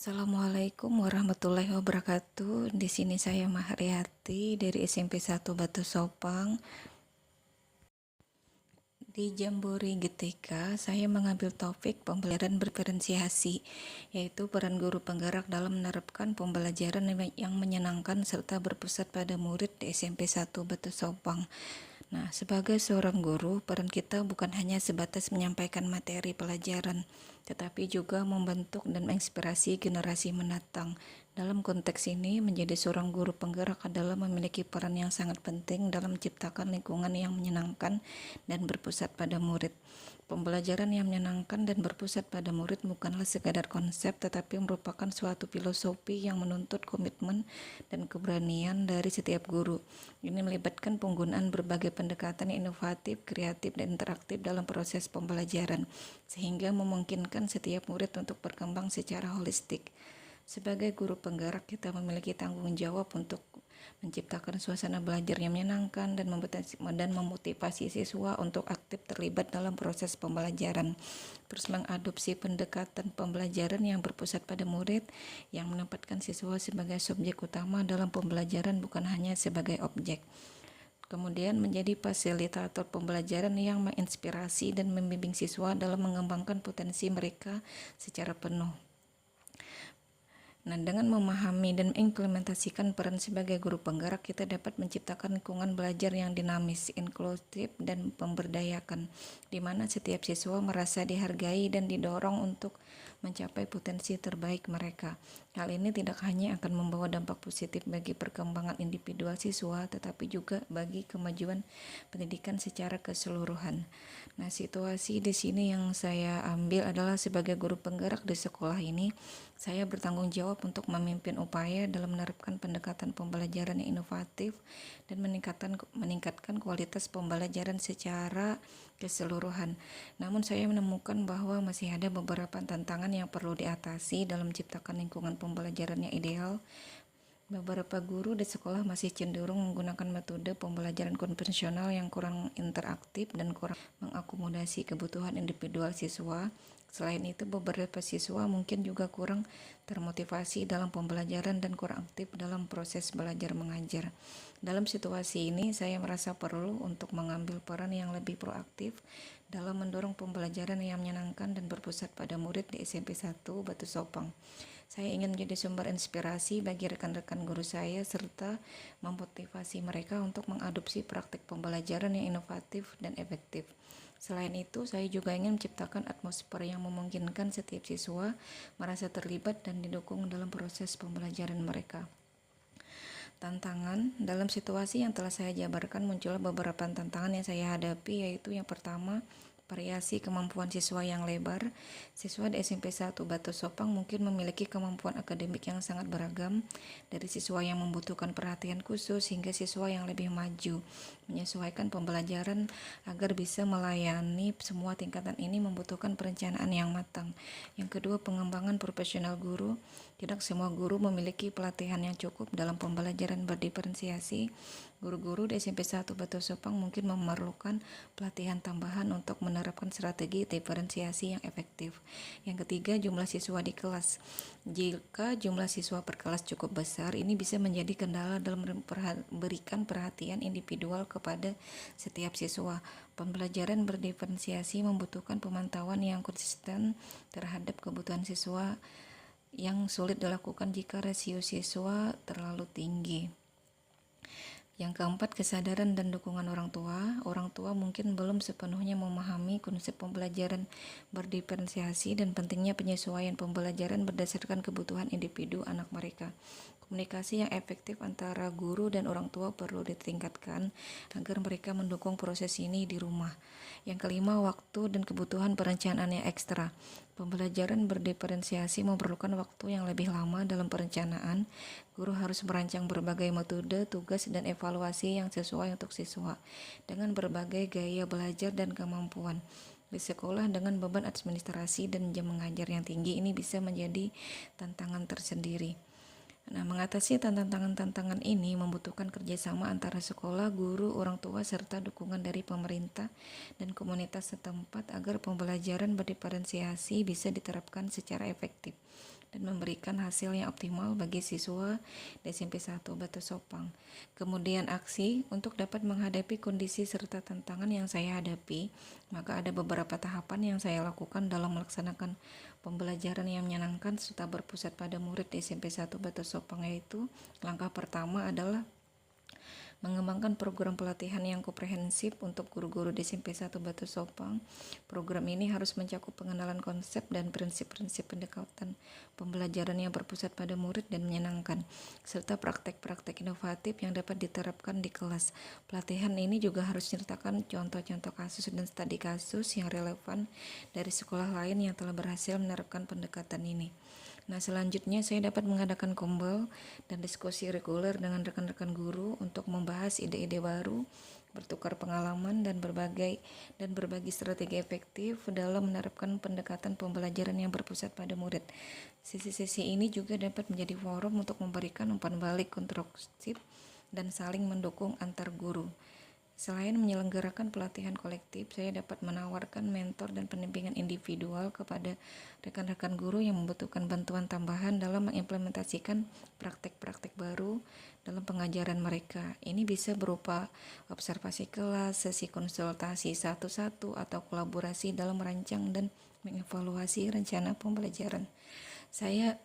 Assalamualaikum warahmatullahi wabarakatuh. Di sini saya Mahriati dari SMP 1 Batu Sopang. Di Jambore GTK, saya mengambil topik pembelajaran berdiferensiasi, yaitu peran guru penggerak dalam menerapkan pembelajaran yang menyenangkan serta berpusat pada murid di SMP 1 Batu Sopang. Nah, sebagai seorang guru, peran kita bukan hanya sebatas menyampaikan materi pelajaran, tetapi juga membentuk dan menginspirasi generasi mendatang. Dalam konteks ini, menjadi seorang guru penggerak adalah memiliki peran yang sangat penting dalam menciptakan lingkungan yang menyenangkan dan berpusat pada murid. Pembelajaran yang menyenangkan dan berpusat pada murid bukanlah sekadar konsep, tetapi merupakan suatu filosofi yang menuntut komitmen dan keberanian dari setiap guru. Ini melibatkan penggunaan berbagai pendekatan yang inovatif, kreatif, dan interaktif dalam proses pembelajaran, sehingga memungkinkan setiap murid untuk berkembang secara holistik. Sebagai guru penggerak, kita memiliki tanggung jawab untuk menciptakan suasana belajar yang menyenangkan dan memotivasi siswa untuk aktif terlibat dalam proses pembelajaran. Terus mengadopsi pendekatan pembelajaran yang berpusat pada murid, yang menempatkan siswa sebagai subjek utama dalam pembelajaran bukan hanya sebagai objek. Kemudian menjadi fasilitator pembelajaran yang menginspirasi dan membimbing siswa dalam mengembangkan potensi mereka secara penuh. Nah, dengan memahami dan mengimplementasikan peran sebagai guru penggerak, kita dapat menciptakan lingkungan belajar yang dinamis, inklusif, dan memberdayakan, di mana setiap siswa merasa dihargai dan didorong untuk mencapai potensi terbaik mereka. Hal ini tidak hanya akan membawa dampak positif bagi perkembangan individual siswa, tetapi juga bagi kemajuan pendidikan secara keseluruhan. Nah, situasi di sini yang saya ambil adalah sebagai guru penggerak di sekolah ini, saya bertanggung jawab untuk memimpin upaya dalam menerapkan pendekatan pembelajaran yang inovatif dan meningkatkan kualitas pembelajaran secara keseluruhan. Namun saya menemukan bahwa masih ada beberapa tantangan yang perlu diatasi dalam menciptakan lingkungan pembelajaran yang ideal. Beberapa guru di sekolah masih cenderung menggunakan metode pembelajaran konvensional yang kurang interaktif dan kurang mengakomodasi kebutuhan individual siswa. Selain itu, beberapa siswa mungkin juga kurang termotivasi dalam pembelajaran dan kurang aktif dalam proses belajar mengajar. Dalam situasi ini, saya merasa perlu untuk mengambil peran yang lebih proaktif dalam mendorong pembelajaran yang menyenangkan dan berpusat pada murid di SMP 1 Batu Sopang. Saya ingin menjadi sumber inspirasi bagi rekan-rekan guru saya serta memotivasi mereka untuk mengadopsi praktik pembelajaran yang inovatif dan efektif. Selain itu, saya juga ingin menciptakan atmosfer yang memungkinkan setiap siswa merasa terlibat dan didukung dalam proses pembelajaran mereka. Tantangan dalam situasi yang telah saya jabarkan, muncul beberapa tantangan yang saya hadapi, yaitu yang pertama, variasi kemampuan siswa yang lebar. Siswa di SMP 1 Batu Sopang mungkin memiliki kemampuan akademik yang sangat beragam, dari siswa yang membutuhkan perhatian khusus hingga siswa yang lebih maju. Menyesuaikan pembelajaran agar bisa melayani semua tingkatan ini membutuhkan perencanaan yang matang. Yang kedua, pengembangan profesional guru. Tidak semua guru memiliki pelatihan yang cukup dalam pembelajaran berdiferensiasi. Guru-guru di SMP 1 Batu Sopang mungkin memerlukan pelatihan tambahan untuk menerapkan strategi diferensiasi yang efektif. Yang ketiga, jumlah siswa di kelas. Jika jumlah siswa per kelas cukup besar, ini bisa menjadi kendala dalam memberikan perhatian individual kepada setiap siswa. Pembelajaran berdiferensiasi membutuhkan pemantauan yang konsisten terhadap kebutuhan siswa yang sulit dilakukan jika rasio siswa terlalu tinggi. Yang keempat, kesadaran dan dukungan orang tua. Orang tua mungkin belum sepenuhnya memahami konsep pembelajaran berdiferensiasi dan pentingnya penyesuaian pembelajaran berdasarkan kebutuhan individu anak mereka. Komunikasi yang efektif antara guru dan orang tua perlu ditingkatkan agar mereka mendukung proses ini di rumah. Yang kelima, waktu dan kebutuhan perencanaan yang ekstra. Pembelajaran berdiferensiasi memerlukan waktu yang lebih lama dalam perencanaan. Guru harus merancang berbagai metode, tugas, dan evaluasi yang sesuai untuk siswa dengan berbagai gaya belajar dan kemampuan. Di sekolah dengan beban administrasi dan jam mengajar yang tinggi, ini bisa menjadi tantangan tersendiri. Nah, mengatasi tantangan-tantangan ini membutuhkan kerjasama antara sekolah, guru, orang tua, serta dukungan dari pemerintah dan komunitas setempat agar pembelajaran berdiferensiasi bisa diterapkan secara efektif. dan memberikan hasil yang optimal bagi siswa di SMP 1 Batu Sopang. Kemudian aksi untuk dapat menghadapi kondisi serta tantangan yang saya hadapi, maka ada beberapa tahapan yang saya lakukan dalam melaksanakan pembelajaran yang menyenangkan serta berpusat pada murid di SMP 1 Batu Sopang, yaitu langkah pertama adalah mengembangkan program pelatihan yang komprehensif untuk guru-guru di SMP 1 Batu Sopang. Program ini harus mencakup pengenalan konsep dan prinsip-prinsip pendekatan pembelajaran yang berpusat pada murid dan menyenangkan, serta praktek-praktek inovatif yang dapat diterapkan di kelas. Pelatihan ini juga harus menyertakan contoh-contoh kasus dan studi kasus yang relevan dari sekolah lain yang telah berhasil menerapkan pendekatan ini. Nah, selanjutnya saya dapat mengadakan kombel dan diskusi reguler dengan rekan-rekan guru untuk membahas ide-ide baru, bertukar pengalaman dan berbagi strategi efektif dalam menerapkan pendekatan pembelajaran yang berpusat pada murid. Sesi-sesi ini juga dapat menjadi forum untuk memberikan umpan balik konstruktif dan saling mendukung antar guru. Selain menyelenggarakan pelatihan kolektif, saya dapat menawarkan mentor dan pendampingan individual kepada rekan-rekan guru yang membutuhkan bantuan tambahan dalam mengimplementasikan praktek-praktek baru dalam pengajaran mereka. Ini bisa berupa observasi kelas, sesi konsultasi satu-satu, atau kolaborasi dalam merancang dan mengevaluasi rencana pembelajaran. Saya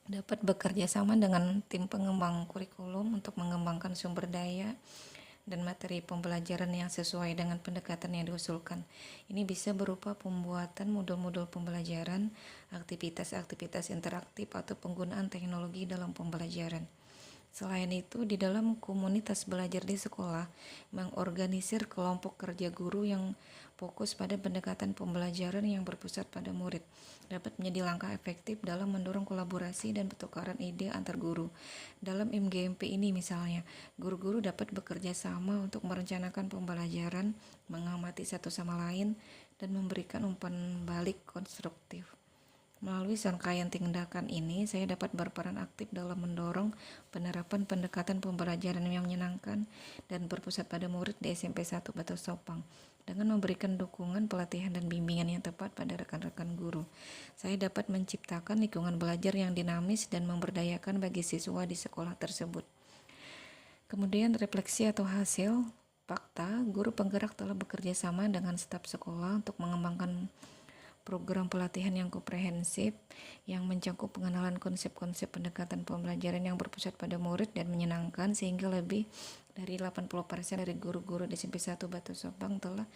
dapat bekerja sama dengan tim pengembang kurikulum untuk mengembangkan sumber daya dan materi pembelajaran yang sesuai dengan pendekatan yang diusulkan. Ini bisa berupa pembuatan modul-modul pembelajaran, aktivitas-aktivitas interaktif, atau penggunaan teknologi dalam pembelajaran. Selain itu, di dalam komunitas belajar di sekolah, mengorganisir kelompok kerja guru yang fokus pada pendekatan pembelajaran yang berpusat pada murid dapat menjadi langkah efektif dalam mendorong kolaborasi dan pertukaran ide antar guru. Dalam MGMP ini misalnya, guru-guru dapat bekerja sama untuk merencanakan pembelajaran, mengamati satu sama lain, dan memberikan umpan balik konstruktif. Melalui serangkaian tindakan ini, saya dapat berperan aktif dalam mendorong penerapan pendekatan pembelajaran yang menyenangkan dan berpusat pada murid di SMP 1 Batu Sopang dengan memberikan dukungan, pelatihan, dan bimbingan yang tepat pada rekan-rekan guru. Saya dapat menciptakan lingkungan belajar yang dinamis dan memberdayakan bagi siswa di sekolah tersebut. Kemudian refleksi atau hasil fakta, guru penggerak telah bekerja sama dengan staf sekolah untuk mengembangkan program pelatihan yang komprehensif yang mencakup pengenalan konsep-konsep pendekatan pembelajaran yang berpusat pada murid dan menyenangkan, sehingga lebih dari 80% dari guru-guru di SMP 1 Batu Sopang telah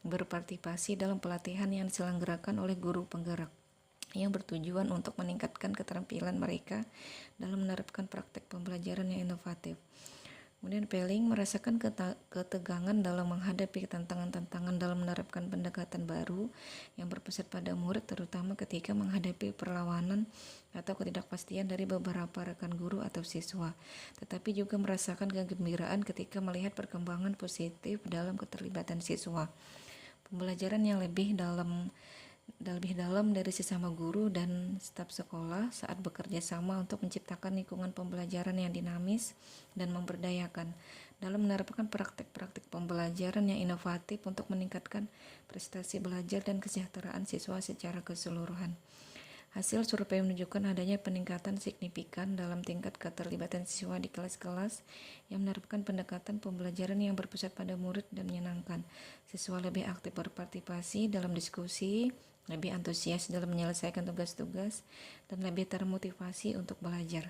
berpartisipasi dalam pelatihan yang diselenggarakan oleh guru penggerak yang bertujuan untuk meningkatkan keterampilan mereka dalam menerapkan praktek pembelajaran yang inovatif. Kemudian Peling merasakan ketegangan dalam menghadapi tantangan-tantangan dalam menerapkan pendekatan baru yang berpusat pada murid, terutama ketika menghadapi perlawanan atau ketidakpastian dari beberapa rekan guru atau siswa, tetapi juga merasakan kegembiraan ketika melihat perkembangan positif dalam keterlibatan siswa. Pembelajaran yang lebih dalam dari sesama guru dan staf sekolah saat bekerja sama untuk menciptakan lingkungan pembelajaran yang dinamis dan memberdayakan dalam menerapkan praktek-praktek pembelajaran yang inovatif untuk meningkatkan prestasi belajar dan kesejahteraan siswa secara keseluruhan. Hasil survei menunjukkan adanya peningkatan signifikan dalam tingkat keterlibatan siswa di kelas-kelas yang menerapkan pendekatan pembelajaran yang berpusat pada murid dan menyenangkan. Siswa lebih aktif berpartisipasi dalam diskusi, lebih antusias dalam menyelesaikan tugas-tugas, dan lebih termotivasi untuk belajar.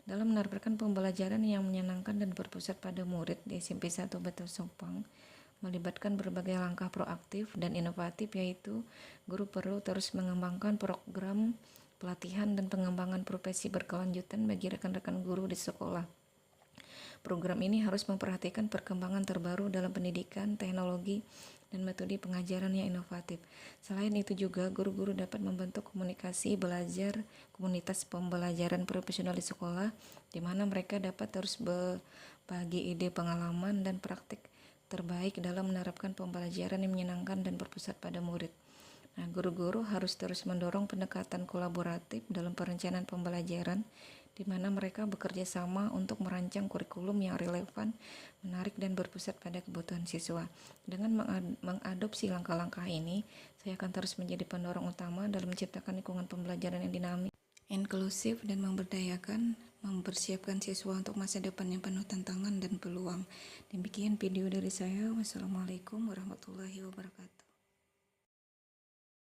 Dalam menerapkan pembelajaran yang menyenangkan dan berpusat pada murid di SMP 1 Batu Sopang, melibatkan berbagai langkah proaktif dan inovatif, yaitu guru perlu terus mengembangkan program pelatihan dan pengembangan profesi berkelanjutan bagi rekan-rekan guru di sekolah. Program ini harus memperhatikan perkembangan terbaru dalam pendidikan, teknologi, dan metode pengajaran yang inovatif. Selain itu juga, guru-guru dapat membentuk komunikasi belajar, komunitas pembelajaran profesional di sekolah, di mana mereka dapat terus berbagi ide, pengalaman, dan praktik terbaik dalam menerapkan pembelajaran yang menyenangkan dan berpusat pada murid. Nah, guru-guru harus terus mendorong pendekatan kolaboratif dalam perencanaan pembelajaran, di mana mereka bekerja sama untuk merancang kurikulum yang relevan, menarik, dan berpusat pada kebutuhan siswa. Dengan mengadopsi langkah-langkah ini, saya akan terus menjadi pendorong utama dalam menciptakan lingkungan pembelajaran yang dinamis, inklusif dan memberdayakan, mempersiapkan siswa untuk masa depan yang penuh tantangan dan peluang. Demikian video dari saya. Wassalamualaikum warahmatullahi wabarakatuh.